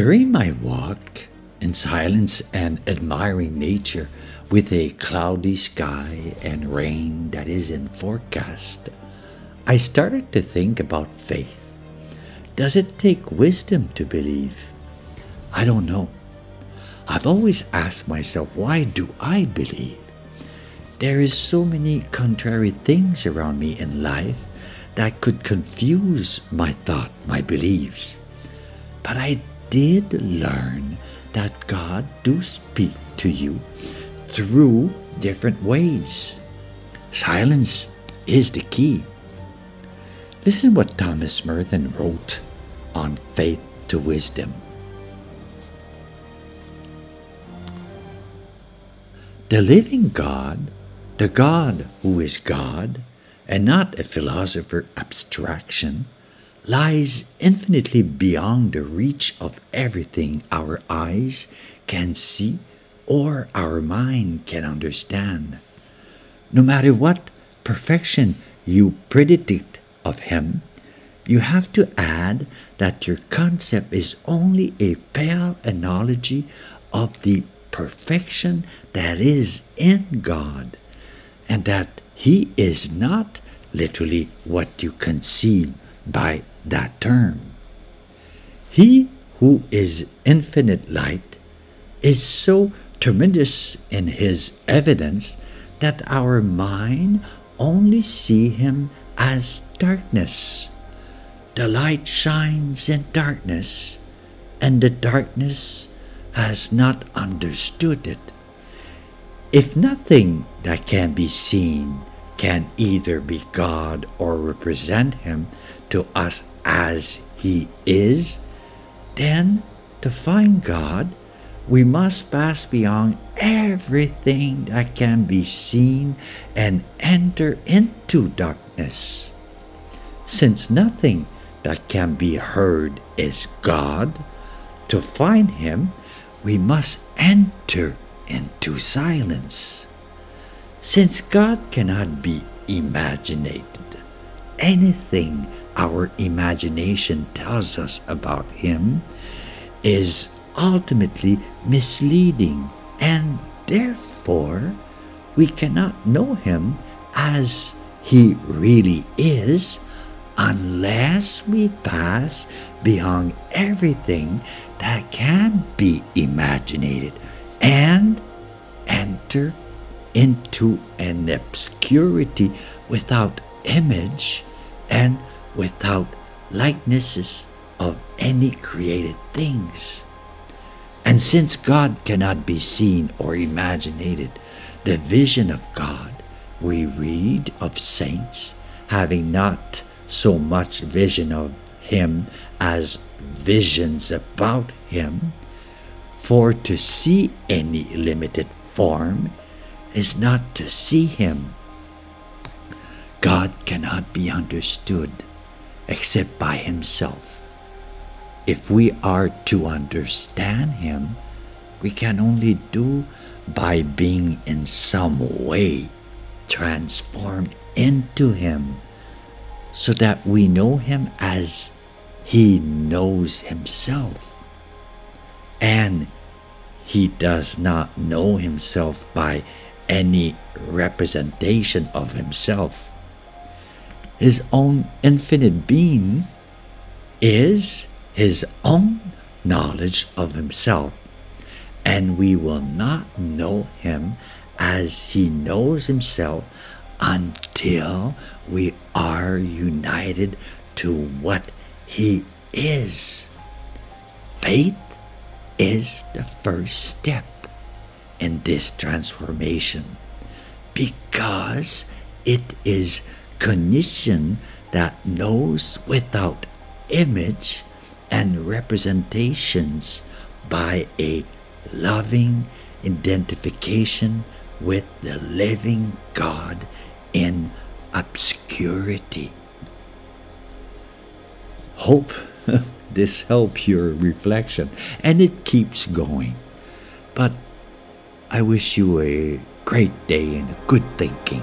During my walk in silence and admiring nature with a cloudy sky and rain that is in forecast, I started to think about faith. Does it take wisdom to believe? I don't know. I've always asked myself, why do I believe? There is so many contrary things around me in life that could confuse my thought, my beliefs. But I did learn that God do speak to you through different ways. Silence is the key. Listen what Thomas Merton wrote on faith to wisdom. The living God, the God who is God, and not a philosopher abstraction, lies infinitely beyond the reach of everything our eyes can see or our mind can understand. No matter what perfection you predict of Him, you have to add that your concept is only a pale analogy of the perfection that is in God, and that He is not literally what you conceive by that term. He who is infinite light is so tremendous in His evidence that our mind only see Him as darkness. The light shines in darkness, and the darkness has not understood it. If nothing that can be seen can either be God or represent Him to us as He is, then to find God, we must pass beyond everything that can be seen and enter into darkness. Since nothing that can be heard is God, to find Him, we must enter into silence. Since God cannot be imaginated, anything our imagination tells us about Him is ultimately misleading, and therefore we cannot know Him as He really is unless we pass beyond everything that can be imaginated and enter into an obscurity without image and without likenesses of any created things. And since God cannot be seen or imaginated, the vision of God we read of saints having not so much vision of Him as visions about Him, for to see any limited form is not to see Him. God cannot be understood except by Himself. If we are to understand Him, we can only do by being in some way transformed into Him, so that we know Him as He knows Himself. And He does not know Himself by any representation of Himself. His own infinite being is His own knowledge of Himself, and we will not know Him as He knows Himself until we are united to what He is. Faith is the first step in this transformation, because it is cognition that knows without image and representations by a loving identification with the living God in obscurity. Hope this helps your reflection, and it keeps going. But I wish you a great day and good thinking.